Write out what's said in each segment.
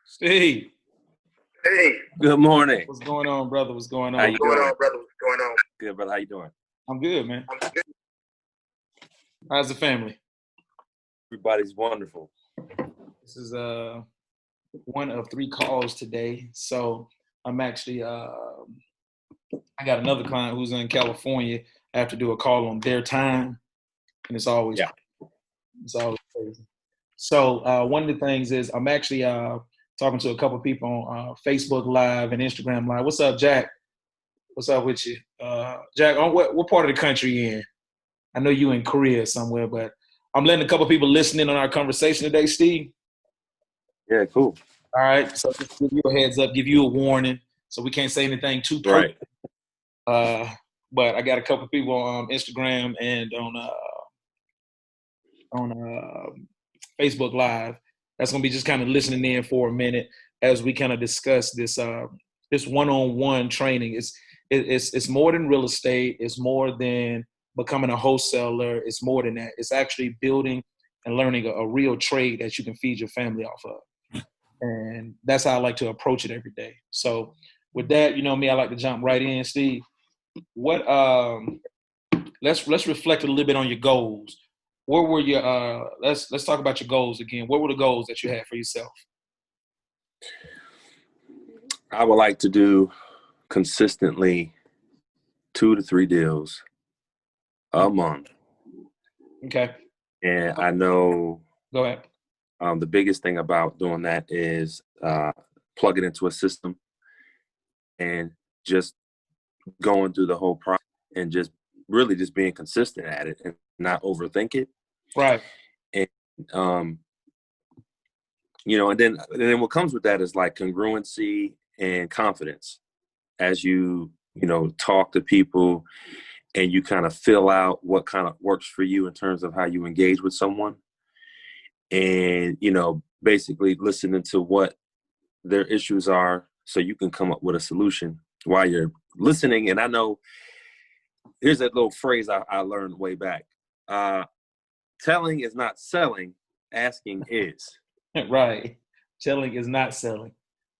Steve, Hey, good morning. what's going on, brother? What's going on? How you doing? Brother? What's going on? Good, brother. How you doing? I'm good, man. How's the family? Everybody's wonderful. This is one of 3 calls today. So I'm actually I got another client who's in California. I have to do a call on their time, and it's always crazy. So one of the things is I'm actually talking to a couple of people on Facebook Live and Instagram Live. What's up, Jack? What's up with you? Jack, what part of the country you in? I know you in Korea somewhere, but I'm letting a couple of people listen in on our conversation today, Steve. Yeah, cool. All right, so just give you a heads up, give you a warning, so we can't say anything too personal. Right. But I got a couple of people on Instagram and on Facebook Live that's gonna be just kind of listening in for a minute as we kind of discuss this this one-on-one training. It's more than real estate. It's more than becoming a wholesaler. It's more than that. It's actually building and learning a real trade that you can feed your family off of. And that's how I like to approach it every day. So with that, you know me, I like to jump right in, Steve. What let's reflect a little bit on your goals. What were your let's talk about your goals again. What were the goals that you had for yourself? I would like to do consistently 2 to 3 deals a month. Okay. And I know Go ahead. The biggest thing about doing that is plug it into a system and just going through the whole process and just really just being consistent at it and not overthink it. Right. And and then what comes with that is like congruency and confidence as you talk to people and you kind of fill out what kind of works for you in terms of how you engage with someone. And, basically listening to what their issues are so you can come up with a solution while you're listening. And I know here's that little phrase I learned way back. Telling is not selling, asking is. Right. Telling is not selling.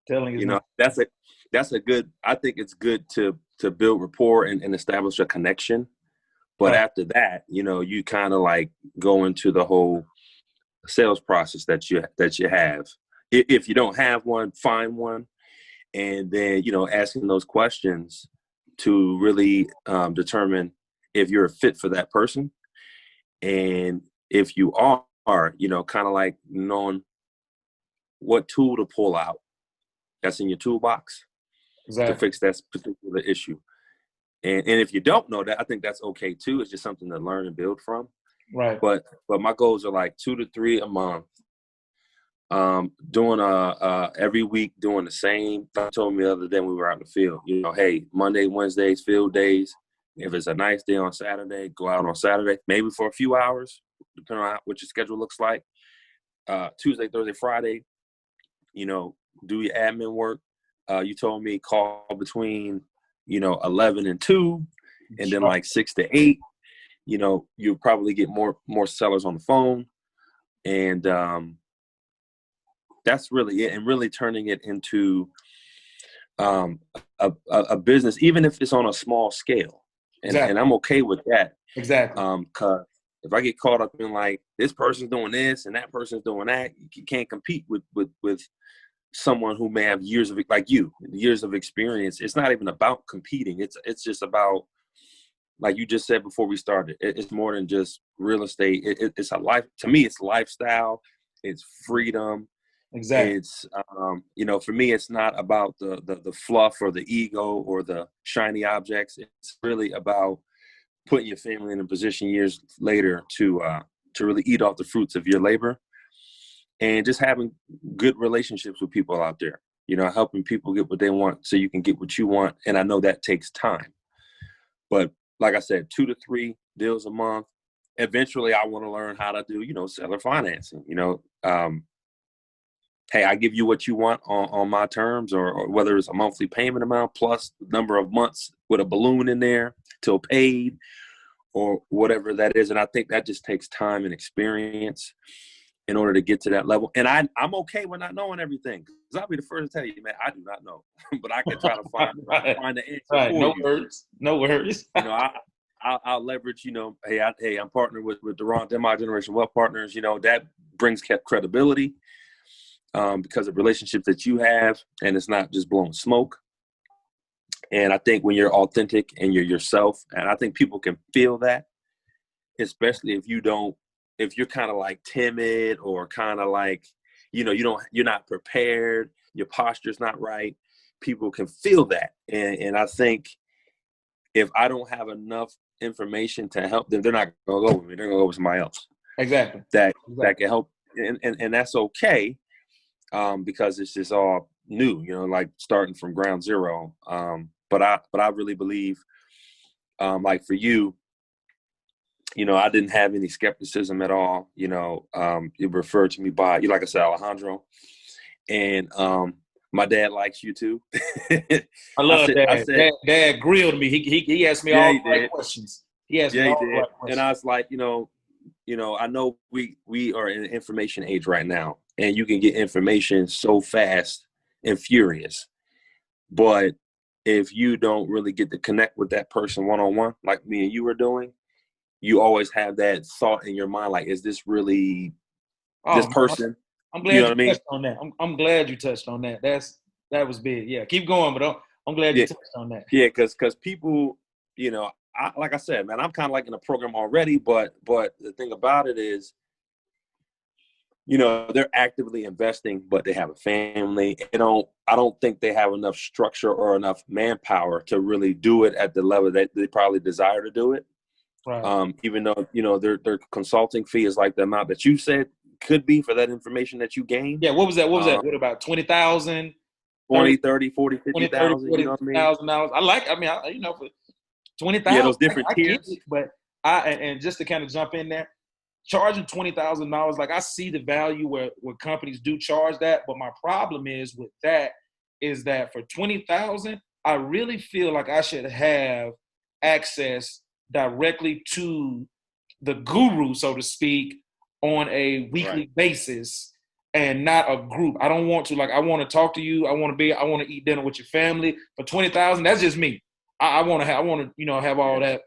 Telling is not. That's a good, I think it's good to build rapport and establish a connection. But after that, you kind of like go into the whole sales process that you have. If you don't have one, find one, and then asking those questions to really determine if you're a fit for that person, and if you are, kind of like knowing what tool to pull out that's in your toolbox to fix that particular issue. And if you don't know that, I think that's okay too. It's just something to learn and build from. Right. But my goals are like 2 to 3 a month. Doing every week doing the same. I told me the other day when we were out in the field, hey, Monday, Wednesdays, field days. If it's a nice day on Saturday, go out on Saturday, maybe for a few hours, depending on what your schedule looks like. Tuesday, Thursday, Friday, do your admin work. You told me call between, 11 and 2, and then like 6 to 8. You'll probably get more sellers on the phone, and that's really it. And really turning it into a business, even if it's on a small scale, and I'm okay with that. Exactly. Cause if I get caught up in like this person's doing this and that person's doing that, you can't compete with someone who may have years of experience. It's not even about competing. It's just about, like you just said before we started, it's more than just real estate. It's a life. To me, it's lifestyle. It's freedom. Exactly. It's, for me, it's not about the fluff or the ego or the shiny objects. It's really about putting your family in a position years later to really eat off the fruits of your labor, and just having good relationships with people out there, helping people get what they want so you can get what you want. And I know that takes time, but like I said, 2 to 3 deals a month. Eventually I want to learn how to do, seller financing, hey, I give you what you want on my terms, or whether it's a monthly payment amount plus the number of months with a balloon in there till paid, or whatever that is. And I think that just takes time and experience in order to get to that level. And I'm okay with not knowing everything. Because I'll be the first to tell you, man, I do not know. But I can try to find the answer for No you. worries. No worries. You know, I'll leverage, you know, hey, I'm partnered with Duron Dimmock Generation Wealth Partners. You know, that brings credibility because of relationships that you have, and it's not just blowing smoke. And I think when you're authentic and you're yourself, and I think people can feel that, especially if you're kind of like timid or kind of like, you know, you're not prepared, your posture's not right. People can feel that. And I think if I don't have enough information to help them, they're not going to go with me. They're going to go with somebody else. Exactly. That can help. And that's okay. Because it's just all new, you know, like starting from ground zero. But I really believe, like for you, you know, I didn't have any skepticism at all. You know, you referred to me by, like I said, Alejandro, and my dad likes you too. I love Dad. Said, Dad grilled me. He asked me all the right questions. He asked me all the right questions. And I was like, you know, I know we are in an information age right now, and you can get information so fast and furious. But if you don't really get to connect with that person one-on-one, like me and you were doing, you always have that thought in your mind, like, is this really this person? I'm glad you touched on that. I'm glad you touched on that. That was big. Yeah, keep going, but I'm glad you touched on that. Yeah, because people, you know, like I said, man, I'm kind of like in a program already, but the thing about it is, you know, they're actively investing, but they have a family. I don't think they have enough structure or enough manpower to really do it at the level that they probably desire to do it. Right. Even though, you know, their consulting fee is like the amount that you said could be for that information that you gained. Yeah. What was that? What about 20,000? 20, 30, 40, 50,000, you know what I mean? $40,000. You know, for 20,000. Yeah, those different I tiers. get it, but and just to kind of jump in there, charging $20,000, like I see the value where companies do charge that, but my problem is with that is that for 20,000, I really feel like I should have access directly to the guru, so to speak, on a weekly basis and not a group. I don't want to, like, I want to talk to you. I want to eat dinner with your family for 20,000. That's just me. I want to, you know, have all that,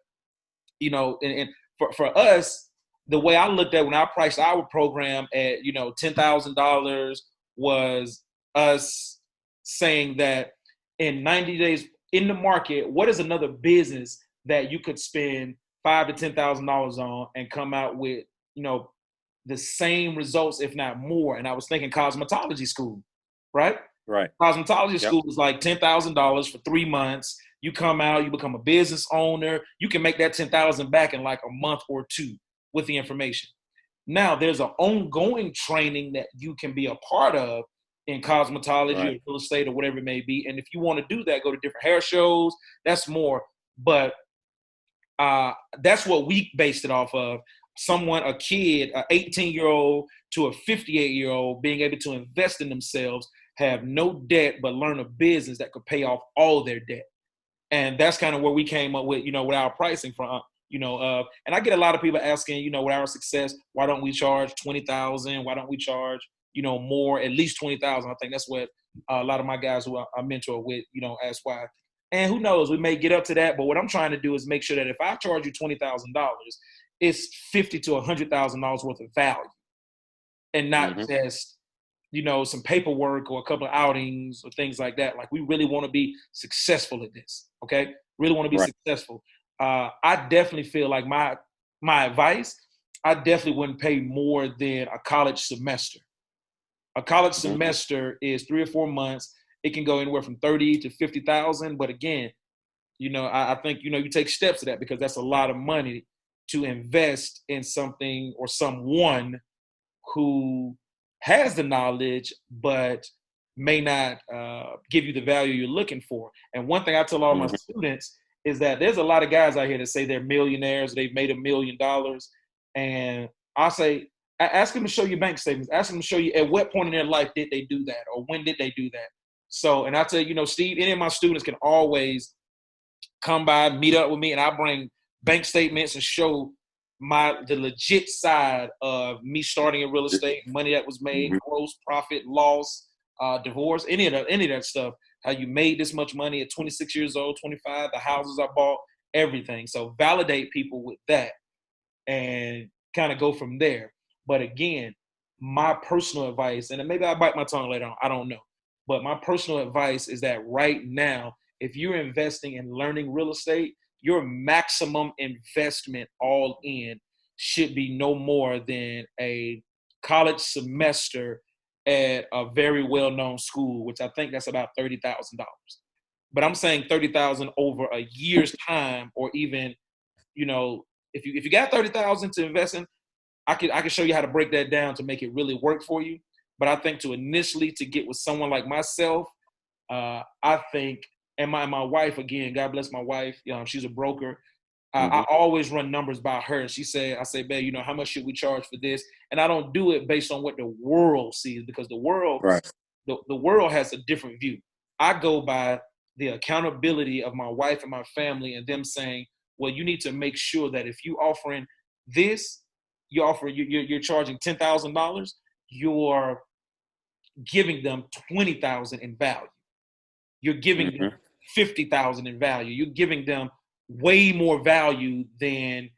you know, and for us, the way I looked at when I priced our program at, you know, $10,000 was us saying that in 90 days in the market, what is another business that you could spend $5,000 to $10,000 on and come out with, you know, the same results, if not more. And I was thinking cosmetology school, right? Right. Cosmetology school is like $10,000 for 3 months. You come out, you become a business owner. You can make that $10,000 back in like a month or two with the information. Now, there's an ongoing training that you can be a part of in cosmetology or real estate or whatever it may be. And if you want to do that, go to different hair shows. That's more. But that's what we based it off of. A kid, an 18-year-old to a 58-year-old being able to invest in themselves, have no debt, but learn a business that could pay off all their debt. And that's kind of where we came up with, you know, with our pricing from, you know, and I get a lot of people asking, you know, with our success, why don't we charge 20,000? Why don't we charge, you know, more, at least 20,000? I think that's what a lot of my guys who I mentor with, you know, ask why. And who knows, we may get up to that. But what I'm trying to do is make sure that if I charge you $20,000, it's $50,000 to $100,000 worth of value, and not just, you know, some paperwork or a couple of outings or things like that. Like, we really want to be successful at this. Okay, really want to be successful. I definitely feel like my advice, I definitely wouldn't pay more than a college semester. A college semester is 3 or 4 months. It can go anywhere from 30 to 50,000. But again, you know, I think, you know, you take steps to that, because that's a lot of money to invest in something or someone who has the knowledge but may not give you the value you're looking for. And one thing I tell all my students is that there's a lot of guys out here that say they're millionaires, they've made $1 million, and I say, ask them to show you bank statements. Ask them to show you at what point in their life did they do that, or when did they do that. So, and I tell you, you know, Steve, any of my students can always come by, meet up with me, and I bring bank statements and show the legit side of me starting in real estate, money that was made, Mm-hmm. gross profit, loss, divorce, any of that stuff. How you made this much money at 26 years old, 25, the houses I bought, everything. So validate people with that and kind of go from there. But again, my personal advice, and maybe I'll bite my tongue later on, I don't know. But my personal advice is that right now, if you're investing in learning real estate, your maximum investment all in should be no more than a college semester at a very well-known school, which I think that's about $30,000. But I'm saying 30,000 over a year's time, or even, if you got 30,000 to invest in, I can show you how to break that down to make it really work for you. But I think to get with someone like myself, I think, and my wife, again, God bless my wife, she's a broker. I always run numbers by her. I say, babe, how much should we charge for this? And I don't do it based on what the world sees, because the world, Right. the world has a different view. I go by the accountability of my wife and my family, and them saying, well, you need to make sure that if you offering this, you're charging $10,000, you're giving them $20,000 in value. You're giving them $50,000 in value. You're giving them way more value than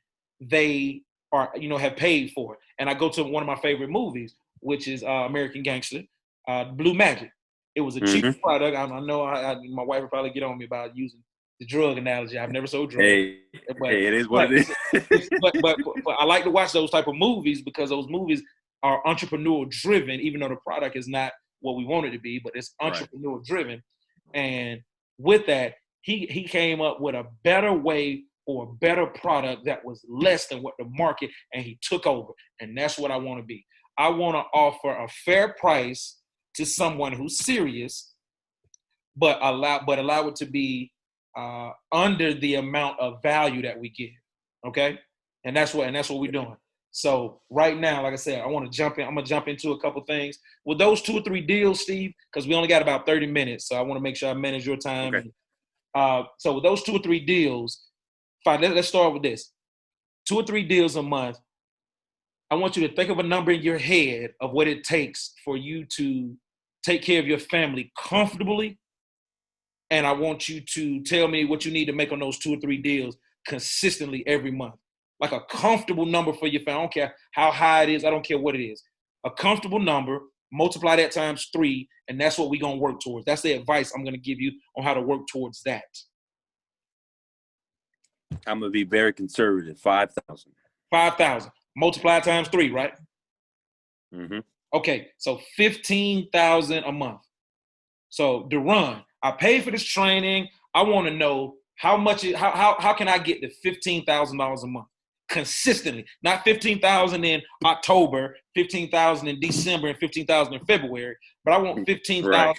they are, have paid for it. And I go to one of my favorite movies, which is American Gangster, Blue Magic. It was a cheap product. I know my wife would probably get on me about using the drug analogy. I've never sold drugs. Hey, it is what it is. but I like to watch those type of movies, because those movies are entrepreneurial driven, even though the product is not what we want it to be, but it's entrepreneurial driven. And with that, he came up with a better way, or a better product that was less than what the market, and he took over. And that's what I want to be. I want to offer a fair price to someone who's serious, but allow it to be under the amount of value that we give. Okay, and that's what we're doing. So right now, like I said, I'm gonna jump into a couple things with those 2 or 3 deals, Steve, because we only got about 30 minutes. So I want to make sure I manage your time. Okay. So with those 2 or 3 deals, fine. Let's start with this: 2 or 3 deals a month. I want you to think of a number in your head of what it takes for you to take care of your family comfortably. And I want you to tell me what you need to make on those 2 or 3 deals consistently every month. Like a comfortable number for your family. I don't care how high it is. I don't care what it is. A comfortable number, multiply that times 3, and that's what we're going to work towards. That's the advice I'm going to give you on how to work towards that. I'm going to be very conservative. 5,000. 5,000. Multiply times 3, right? Okay, so 15,000 a month. So Duron, I paid for this training. I want to know how can I get to $15,000 a month consistently? Not 15,000 in October, 15,000 in December, and 15,000 in February, but I want 15,000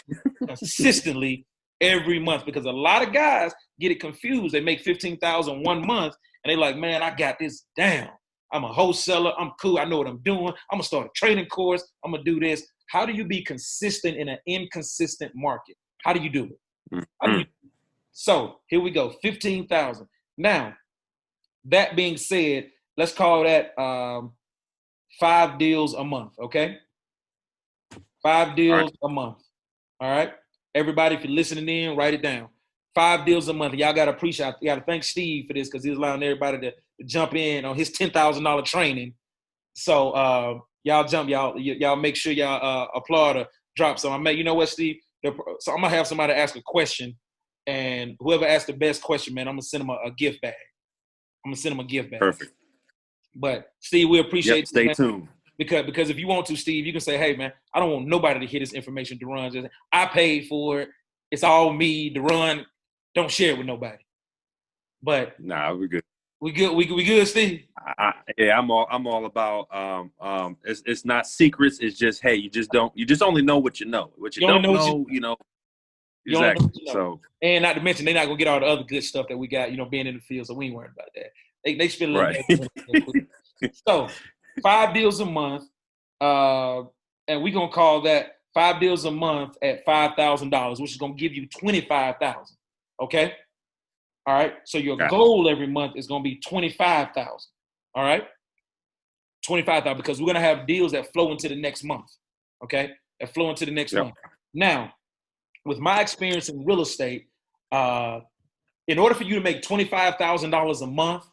consistently every month, because a lot of guys get it confused. They make 15,000 one month, and they're like, man, I got this down. I'm a wholesaler. I'm cool. I know what I'm doing. I'm going to start a training course. I'm going to do this. How do you be consistent in an inconsistent market? How do you do it? So here we go, 15,000. Now, that being said, let's call that 5 deals a month, okay? 5 deals a month, all right? Everybody, if you're listening in, write it down. 5 deals a month. Y'all got to appreciate, you got to thank Steve for this, because he's allowing everybody to jump in on his $10,000 training. So y'all make sure y'all applaud or drop some. You know what, Steve? So I'm going to have somebody ask a question, and whoever asks the best question, man, I'm going to send them a gift bag. Perfect. But, Steve, we appreciate Stay tuned. Because if you want to, Steve, you can say, hey, man, I don't want nobody to hear this information, Duron. I paid for it. It's all me, Duron. Don't share it with nobody. But nah, we're good. We good, Steve? I'm all about it's not secrets. It's just, hey, you just only know what you know. What you don't know, exactly. So, and not to mention, they're not gonna get all the other good stuff that we got, being in the field. So we ain't worried about that. They spend a little bit. So 5 deals a month, and we're gonna call that 5 deals a month at $5,000, which is gonna give you $25,000. Okay. All right. So your Got goal every month is going to be 25,000. All right. 25,000 because we're going to have deals that flow into the next month. Okay. That flow into the next Yep. month. Now, with my experience in real estate, in order for you to make $25,000 a month,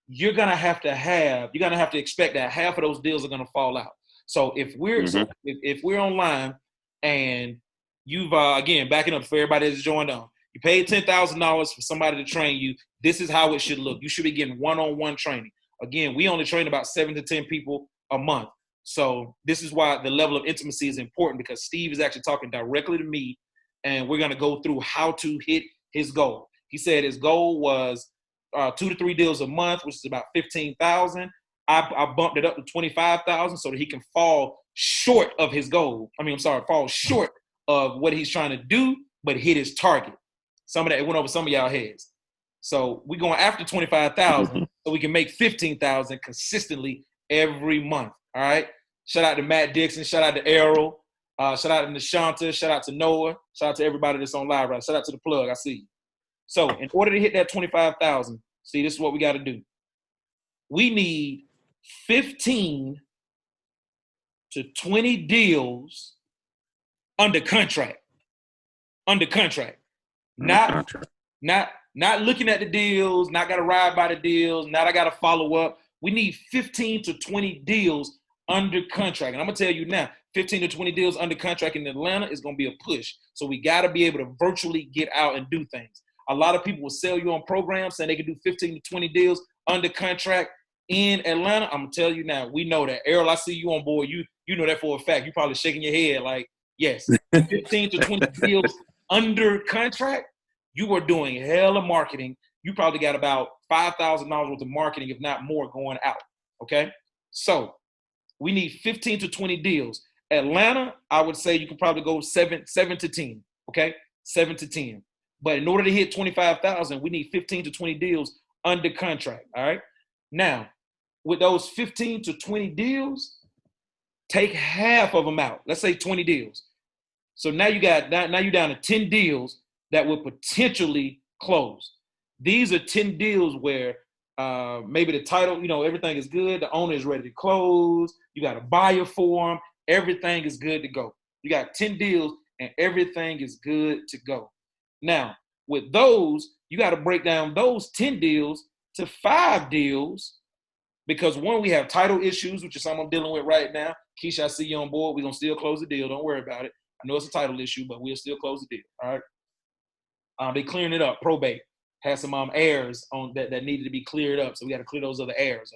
you're gonna have to expect that half of those deals are gonna fall out. So if we're online and you've again backing up for everybody that's joined on, you paid $10,000 for somebody to train you. This is how it should look. You should be getting one-on-one training. Again, we only train about 7 to 10 people a month. So this is why the level of intimacy is important, because Steve is actually talking directly to me, and we're gonna go through how to hit his goal. He said his goal was 2 to 3 deals a month, which is about 15,000. I bumped it up to 25,000 so that he can fall short of his goal. Fall short of what he's trying to do, but hit his target. Some of that, it went over some of y'all heads. So we're going after 25,000 so we can make 15,000 consistently every month. All right. Shout out to Matt Dixon. Shout out to Errol. Shout out to Nashanta. Shout out to Noah. Shout out to everybody that's on live right. Shout out to the plug. I see you. So in order to hit that 25,000, see, this is what we got to do. We need 15 to 20 deals under contract. Under contract. Not looking at the deals, not got to ride by the deals, not I got to follow up. We need 15 to 20 deals under contract. And I'm going to tell you now, 15 to 20 deals under contract in Atlanta is going to be a push. So we got to be able to virtually get out and do things. A lot of people will sell you on programs saying they can do 15 to 20 deals under contract in Atlanta. I'm going to tell you now, we know that. Errol, I see you on board. You know that for a fact. You're probably shaking your head like, yes, 15 to 20 deals under contract. You are doing hella marketing. You probably got about $5,000 worth of marketing, if not more, going out. Okay? So we need 15 to 20 deals. Atlanta, I would say you can probably go 7 to 10. Okay? 7 to 10. But in order to hit 25,000, we need 15 to 20 deals under contract. All right. Now, with those 15 to 20 deals, take half of them out. Let's say 20 deals. So now you're down to 10 deals that will potentially close. These are 10 deals where maybe the title, everything is good. The owner is ready to close. You got a buyer for them. Everything is good to go. You got 10 deals and everything is good to go. Now, with those, you got to break down those 10 deals to 5 deals because, one, we have title issues, which is something I'm dealing with right now. Keisha, I see you on board. We're going to still close the deal. Don't worry about it. I know it's a title issue, but we'll still close the deal, all right? They clearing it up. Probate had some errors on that needed to be cleared up, so we got to clear those other errors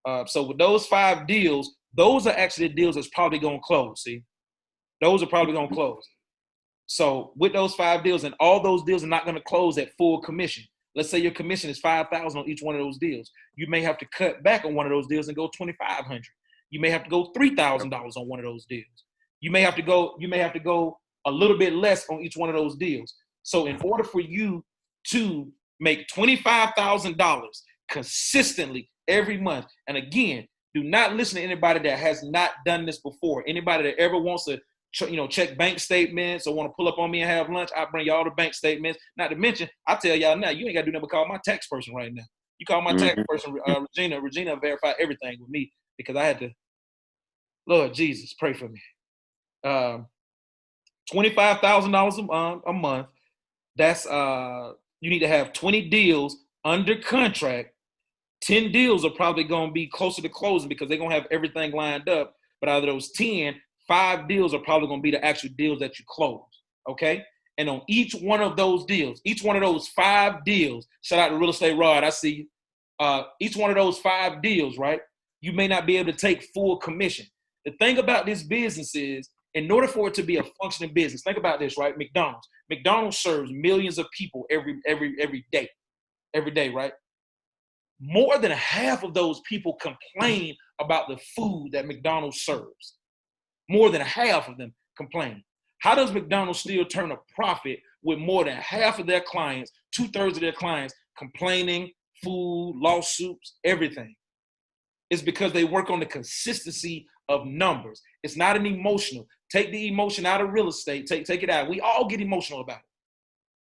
up. So with those 5 deals, those are actually the deals that's probably going to close, see? Those are probably going to close. So with those 5 deals, and all those deals are not going to close at full commission. Let's say your commission is $5,000 on each one of those deals. You may have to cut back on one of those deals and go $2,500. You may have to go $3,000 on one of those deals. You may have to go a little bit less on each one of those deals. So in order for you to make $25,000 consistently every month, and again, do not listen to anybody that has not done this before. Anybody that ever wants to check bank statements or want to pull up on me and have lunch, I bring y'all the bank statements. Not to mention, I tell y'all now, you ain't got to do nothing but call my tax person right now. You call my tax person, Regina verified everything with me because I had to, Lord Jesus, pray for me. $25,000 a month. That's you need to have 20 deals under contract. 10 deals are probably going to be closer to closing because they're going to have everything lined up. But out of those 10, 5 deals are probably going to be the actual deals that you close, okay? And on each one of those deals, each one of those 5 deals, shout out to Real Estate Rod, I see you. Each one of those 5 deals, right, you may not be able to take full commission. The thing about this business is, in order for it to be a functioning business, think about this, right? McDonald's serves millions of people every day, right? More than half of those people complain about the food that McDonald's serves. More than half of them complain. How does McDonald's still turn a profit with more than half of their clients, 2/3 of their clients complaining, food, lawsuits, everything? It's because they work on the consistency of numbers. It's not an emotional. Take the emotion out of real estate. Take it out. We all get emotional about it.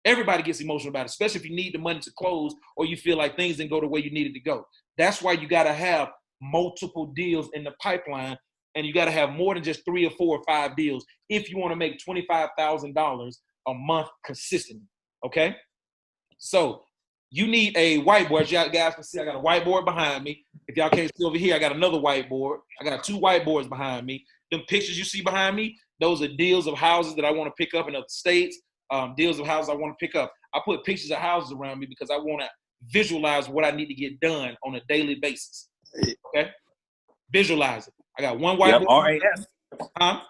Everybody gets emotional about it, especially if you need the money to close or you feel like things didn't go the way you needed to go. That's why you got to have multiple deals in the pipeline, and you got to have more than just 3 or 4 or 5 deals if you want to make $25,000 a month consistently, okay? So you need a whiteboard. As y'all guys can see, I got a whiteboard behind me. If y'all can't see over here, I got another whiteboard. I got 2 whiteboards behind me. Them pictures you see behind me, those are deals of houses that I want to pick up in other states, deals of houses I want to pick up. I put pictures of houses around me because I want to visualize what I need to get done on a daily basis. Okay? Visualize it. I got one whiteboard. Yep, RAS.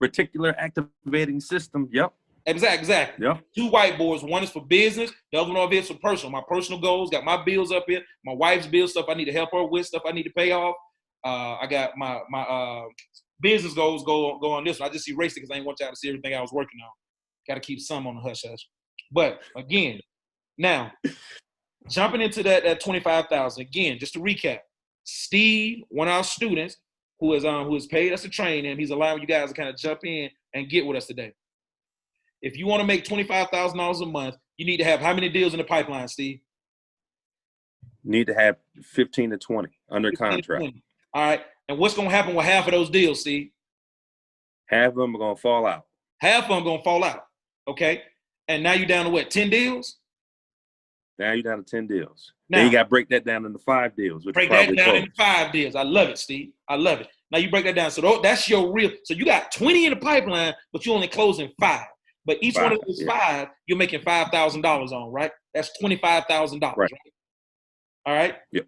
Reticular activating system. Yep. Exactly. Yep. 2 whiteboards. One is for business. The other one over here is for personal. My personal goals. Got my bills up here. My wife's bills, stuff I need to help her with, stuff I need to pay off. I got my business goals go on this one. I just erased it because I didn't want y'all to see everything I was working on. Got to keep some on the hush hush. But again, now jumping into that 25,000 again. Just to recap, Steve, one of our students, who has paid us to train him, he's allowing you guys to kind of jump in and get with us today. If you want to make $25,000 a month, you need to have how many deals in the pipeline, Steve? Need to have 15 to 20 under contract. All right. And what's going to happen with half of those deals, Steve? Half of them are going to fall out. Half of them going to fall out. Okay. And now you're down to what, 10 deals? Now you're down to 10 deals. Now, then you got to break that down into 5 deals. Break that down into 5 deals. I love it, Steve. I love it. Now you break that down. So that's your real. So you got 20 in the pipeline, but you're only closing 5. But each one of those 5, you're making $5,000 on, right? That's $25,000, right? All right? Yep.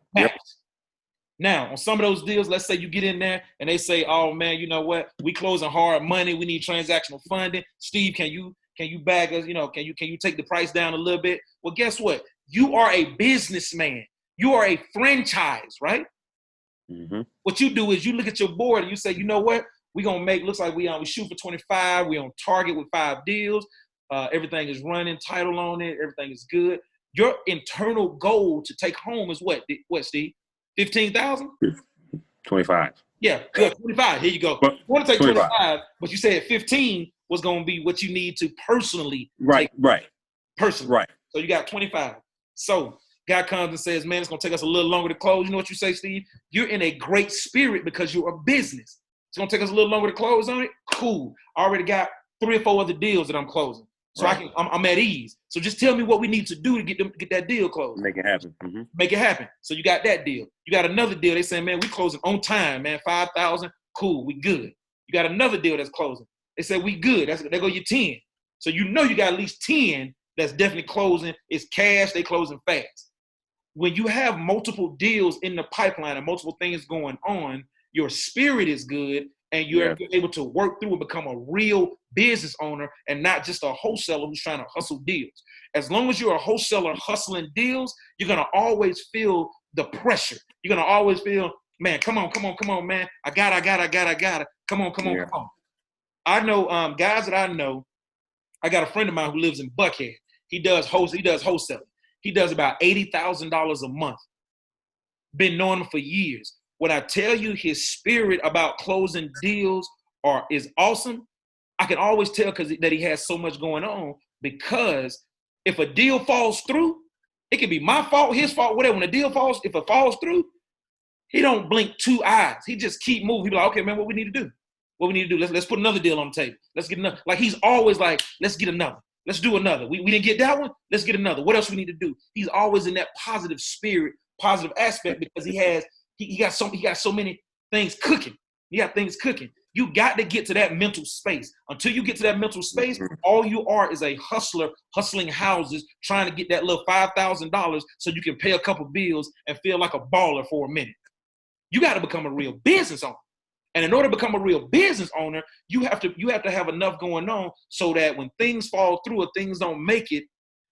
Now, on some of those deals, let's say you get in there and they say, oh, man, you know what? We closing hard money. We need transactional funding. Steve, can you bag us? Can you take the price down a little bit? Well, guess what? You are a businessman. You are a franchise, right? Mm-hmm. What you do is you look at your board and you say, you know what? We're going to make, looks like we shoot for 25. We're on target with 5 deals. Everything is running, title on it. Everything is good. Your internal goal to take home is what, Steve? 15,000? 25. Yeah, good. 25. Here you go. You want to take 25, but you said 15 was going to be what you need to personally take. Right. Personally. Right. So you got 25. So guy comes and says, man, it's going to take us a little longer to close. You know what you say, Steve? You're in a great spirit because you're a business. It's going to take us a little longer to close on it? Cool. I already got 3 or 4 other deals that I'm closing. So I'm at ease. So just tell me what we need to do to get that deal closed. Make it happen. Mm-hmm. Make it happen. So you got that deal. You got another deal. They say, man, we closing on time, man. 5,000. Cool. We good. You got another deal that's closing. They say we good. There go your 10. So you got at least 10 that's definitely closing. It's cash. They closing fast. When you have multiple deals in the pipeline and multiple things going on, your spirit is good. And you're able to work through and become a real business owner and not just a wholesaler who's trying to hustle deals. As long as you're a wholesaler hustling deals, you're going to always feel the pressure. You're going to always feel, man, come on, man. I got it. Come on. I know guys that I know. I got a friend of mine who lives in Buckhead. He does wholesaling. He does about $80,000 a month. Been knowing him for years. When I tell you his spirit about closing deals is awesome, I can always tell that he has so much going on, because if a deal falls through, it can be my fault, his fault, whatever. When a deal falls, if it falls through, he don't blink 2 eyes. He just keep moving. He be like, okay, man, what we need to do? Let's put another deal on the table. Let's get another. Like, he's always like, let's get another. Let's do another. We didn't get that one. Let's get another. What else we need to do? He's always in that positive spirit, positive aspect, because he got so many things cooking. He got things cooking. You got to get to that mental space. Until you get to that mental space, all you are is a hustler hustling houses, trying to get that little $5,000 so you can pay a couple bills and feel like a baller for a minute. You got to become a real business owner. And in order to become a real business owner, you have to have enough going on so that when things fall through or things don't make it,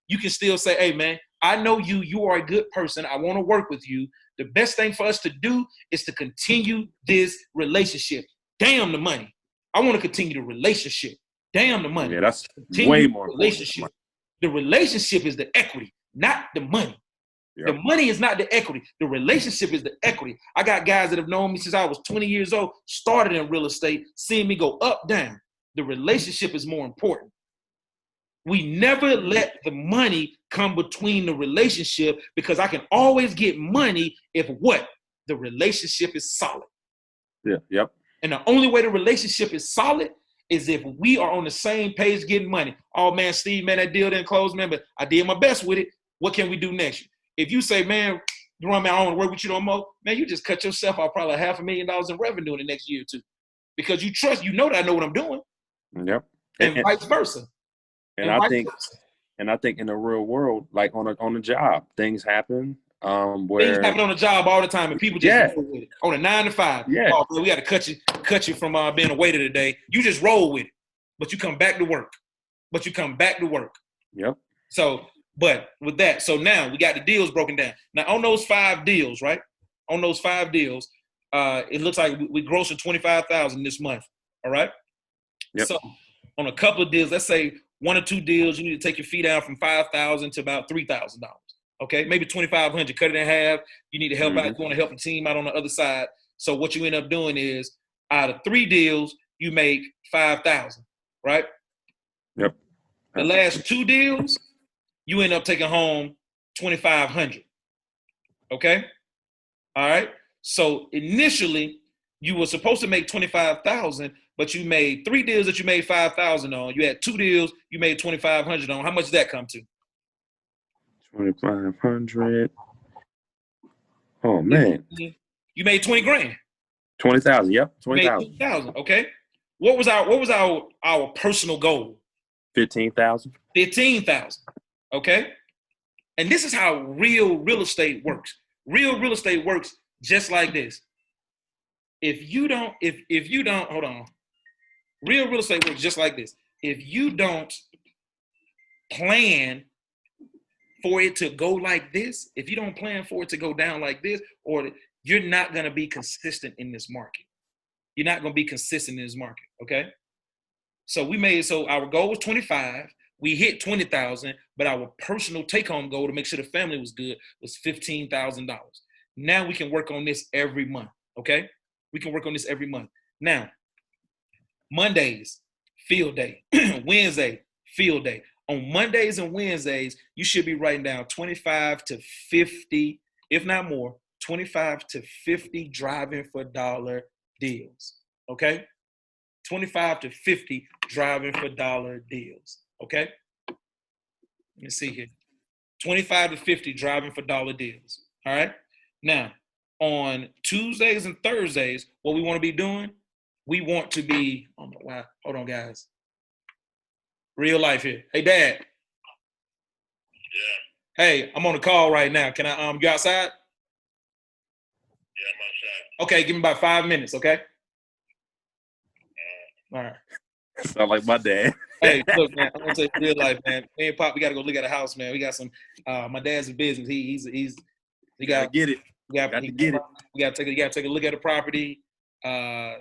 you can still say, hey, man, I know you are a good person. I want to work with you. The best thing for us to do is to continue this relationship. Damn the money. I want to continue the relationship. Damn the money. Yeah, that's way more relationship. The relationship is the equity, not the money. Yep. The money is not the equity. The relationship is the equity. I got guys that have known me since I was 20 years old, started in real estate, seeing me go up, down. The relationship is more important. We never let the money come between the relationship, because I can always get money if what? The relationship is solid. Yeah. Yep. And the only way the relationship is solid is if we are on the same page getting money. Oh, man, Steve, man, that deal didn't close, man, but I did my best with it. What can we do next? If you say, man, Duron, man, I don't want to work with you no more, man, you just cut yourself off probably $500,000 in revenue in the next year or two, because you trust, you know that I know what I'm doing. Yep. And vice versa. And I think in the real world, like on a job, things happen. Things Where happen on the job all the time, and people just roll with it. On a 9 to 5. Yeah. Oh, man, we got to cut you from being a waiter today. You just roll with it, but you come back to work. Yep. So, but with that, so now we got the deals broken down. Now on those 5 deals, right? On those 5 deals, it looks like we grossing $25,000 this month. All right. Yep. So on a couple of deals, let's say 1 or 2 deals, you need to take your fee down from $5,000 to about $3,000. Okay, maybe $2,500. Cut it in half. You need to help out. You want to help the team out on the other side. So what you end up doing is, out of 3 deals, you make $5,000, right? Yep. The last 2 deals, you end up taking home $2,500. Okay, all right. So initially, you were supposed to make $25,000, but you made 3 deals that you made $5,000 on. You had 2 deals you made $2,500 on. How much did that come to? 2,500. Oh man. You made 20 grand. 20,000. Yep. 20,000. 20,000. Okay. What was our personal goal? 15,000. 15,000. Okay. And this is how real estate works. Real estate works just like this. If you don't, hold on. Real estate works just like this. If you don't plan for it to go like this, if you don't plan for it to go down like this, or you're not going to be consistent in this market. You're not going to be consistent in this market, okay? So our goal was 25. We hit 20,000, but our personal take-home goal to make sure the family was good was $15,000. Now we can work on this every month, okay? We can work on this every month. Now, Mondays, field day. Wednesday, field day. On Mondays and Wednesdays, you should be writing down 25 to 50, if not more, 25 to 50 driving for dollar deals, okay? 25 to 50 driving for dollar deals, okay? Let me see here. 25 to 50 driving for dollar deals, all right? Now, on Tuesdays and Thursdays, what we want to be doing, we want to be, oh my, wow, hold on, guys. Real life here. Hey, Dad. Yeah. Hey, I'm on a call right now. Can I you outside? Yeah, I'm outside. Okay, give me about 5 minutes, okay? All right. Sound like my dad. Hey, look, man, I'm gonna say real life, man. Me and Pop, we gotta go look at a house, man. We got some my dad's in business. He Gotta get it. We gotta take a look at the property. And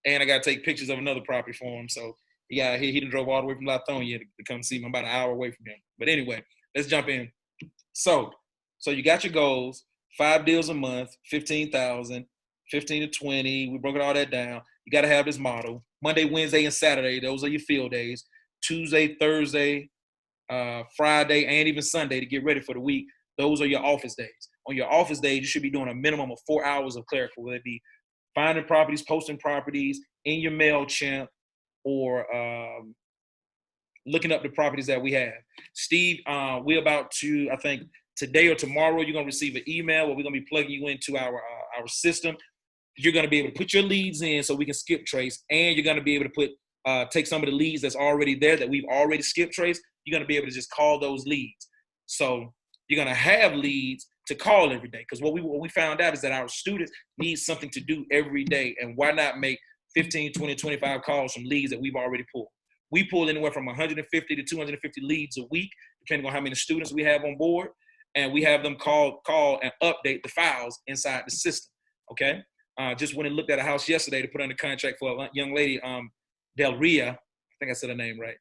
I gotta take pictures of another property for him. So he done drove all the way from Lithonia to come see me. I'm about an hour away from him. But anyway, let's jump in. So you got your goals, 5 deals a month, 15,000, 15 to 20. We broke all that down. You got to have this model. Monday, Wednesday, and Saturday, those are your field days. Tuesday, Thursday, Friday, and even Sunday to get ready for the week. Those are your office days. On your office days, you should be doing a minimum of 4 hours of clerical, whether it be finding properties, posting properties in your MailChimp, or looking up the properties that we have. Steve, we're about to, I think, today or tomorrow, you're going to receive an email where we're going to be plugging you into our system. You're going to be able to put your leads in so we can skip trace, and you're going to be able to take some of the leads that's already there that we've already skip traced. You're going to be able to just call those leads. So you're going to have leads to call every day, because what we found out is that our students need something to do every day, and why not make 15, 20, 25 calls from leads that we've already pulled. We pull anywhere from 150 to 250 leads a week, depending on how many students we have on board, and we have them call and update the files inside the system, okay? Just went and looked at a house yesterday to put under contract for a young lady, Del Ria. I think I said her name right.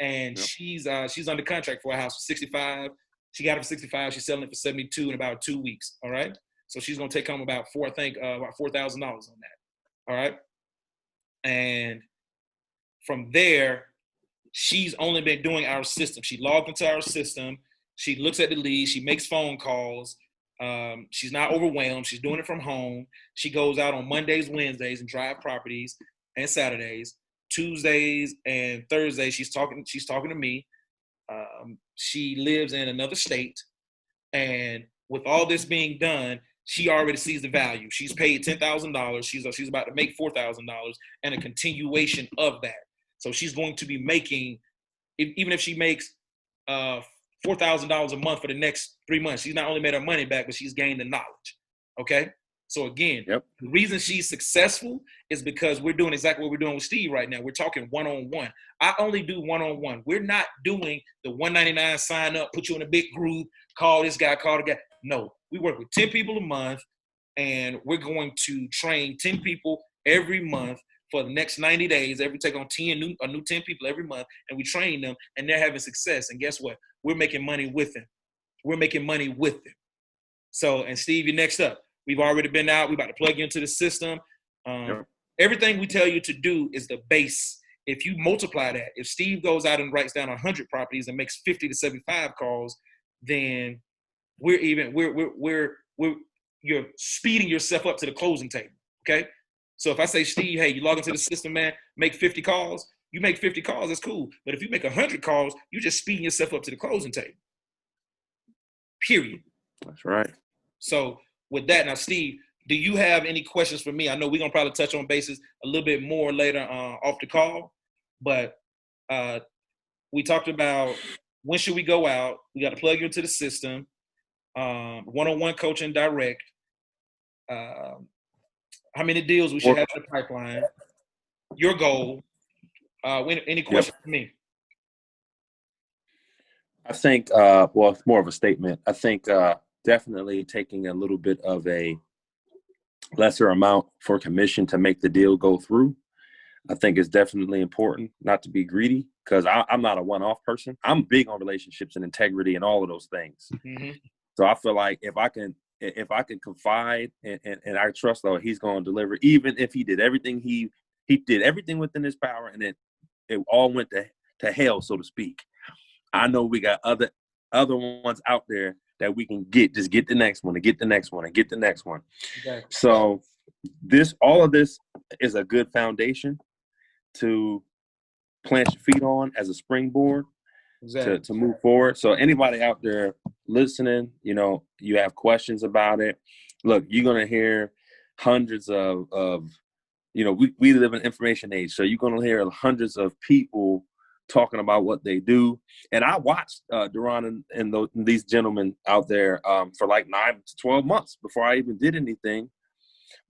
And yep. She's under contract for a house for 65. She got it for 65. She's selling it for 72 in about 2 weeks. All right. So she's gonna take home about $4,000 on that. All right. And from there, she's only been doing our system. She logged into our system. She looks at the leads. She makes phone calls. She's not overwhelmed. She's doing it from home. She goes out on Mondays, Wednesdays, and drive properties, and Saturdays. Tuesdays and Thursdays, she's talking to me. She lives in another state, and with all this being done, she already sees the value. She's paid $10,000. She's about to make $4,000, and a continuation of that. So she's going to be making, even if she makes $4,000 a month for the next 3 months, she's not only made her money back, but she's gained the knowledge. Okay. So again, the reason she's successful is because we're doing exactly what we're doing with Steve right now. We're talking one-on-one. I only do one-on-one. We're not doing the $199 sign up, put you in a big group, call this guy, call the guy. No, we work with 10 people a month, and we're going to train 10 people every month for the next 90 days. We take on a new 10 people every month, and we train them, and they're having success. And guess what? We're making money with them. So, and Steve, you're next up. We've already been out. We're about to plug you into the system. Everything we tell you to do is the base. If you multiply that, if Steve goes out and writes down 100 properties and makes 50 to 75 calls, then you're speeding yourself up to the closing table. Okay. So if I say, Steve, hey, you log into the system, man, make 50 calls. You make 50 calls, that's cool. But if you make 100 calls, you're just speeding yourself up to the closing table. Period. That's right. So with that, now, Steve, do you have any questions for me? I know we're going to probably touch on bases a little bit more later off the call, but we talked about when should we go out? We got to plug you into the system, one-on-one coaching direct, how many deals we should have in the pipeline, your goal. Any questions for me? I think, well, it's more of a statement. I think definitely taking a little bit of a lesser amount for commission to make the deal go through, I think is definitely important, not to be greedy, because I'm not a one-off person. I'm big on relationships and integrity and all of those things. Mm-hmm. So I feel like if I can confide and I trust that he's going to deliver, even if he did everything he did everything within his power and it all went to hell, so to speak. I know we got other ones out there that we can just get the next one and get the next one and get the next one. Exactly. So all of this is a good foundation to plant your feet on as a springboard. Exactly. to move forward. So anybody out there listening, you have questions about it. Look, you're going to hear hundreds of we live in an information age. So you're going to hear hundreds of people talking about what they do. And I watched Duron and these gentlemen out there for like 9 to 12 months before I even did anything.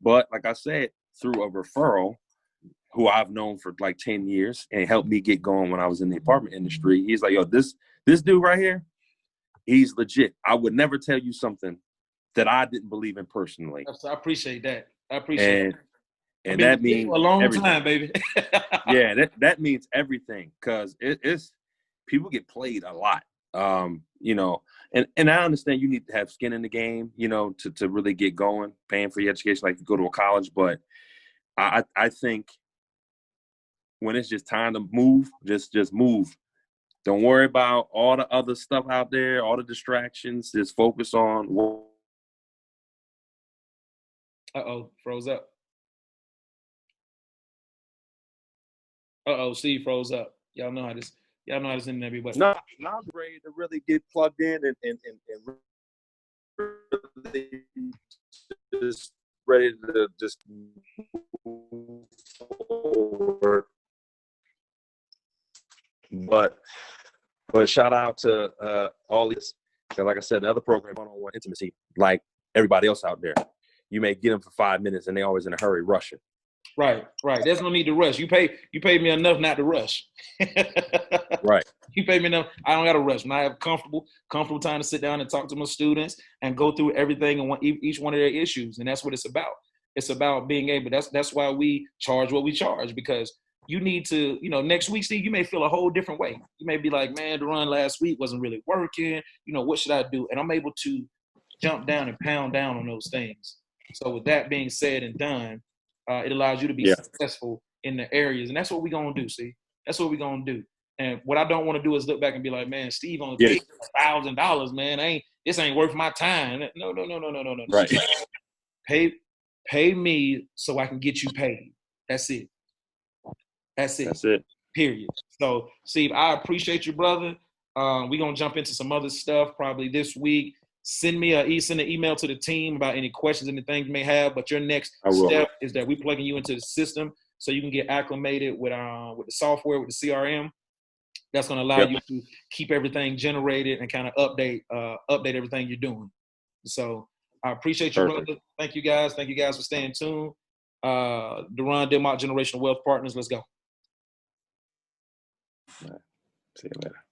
But like I said, through a referral, who I've known for like 10 years and helped me get going when I was in the apartment industry. He's like, yo, this dude right here, he's legit. I would never tell you something that I didn't believe in personally. I appreciate that. And that means a long time, baby. Yeah, that means everything, because it's people get played a lot. And I understand you need to have skin in the game, to really get going, paying for your education, like you go to a college. But I think when it's just time to move, just move. Don't worry about all the other stuff out there, all the distractions. Just focus on what. Froze up. Steve froze up. Y'all know how this internet be. But no, I'm ready to really get plugged in and really just ready to just move forward. But shout out to all these. Like I said, the other program, one-on-one intimacy, like everybody else out there, you may get them for 5 minutes and they always in a hurry rushing. Right. There's no need to rush. You paid me enough not to rush. Right. You paid me enough. I don't got to rush. When I have comfortable time to sit down and talk to my students and go through everything and each one of their issues, and that's what it's about. It's about being able. That's why we charge what we charge, because you need to, next week, Steve, you may feel a whole different way. You may be like, man, the run last week wasn't really working. What should I do? And I'm able to jump down and pound down on those things. So with that being said and done, it allows you to be successful in the areas. And that's what we're going to do, see? That's what we're going to do. And what I don't want to do is look back and be like, man, Steve only Get paid it. $1,000, man. This ain't worth my time. No. Right. Pay me so I can get you paid. That's it. That's it. Period. So, Steve, I appreciate you, brother. We're gonna jump into some other stuff probably this week. Send an email to the team about any questions, anything you may have. But your next step is that we're plugging you into the system so you can get acclimated with the software, with the CRM. That's going to allow you to keep everything generated and kind of update everything you're doing. So I appreciate you, brother. Thank you guys. Thank you guys for staying tuned. Duron Dimmock, Generational Wealth Partners. Let's go. All right. See you later.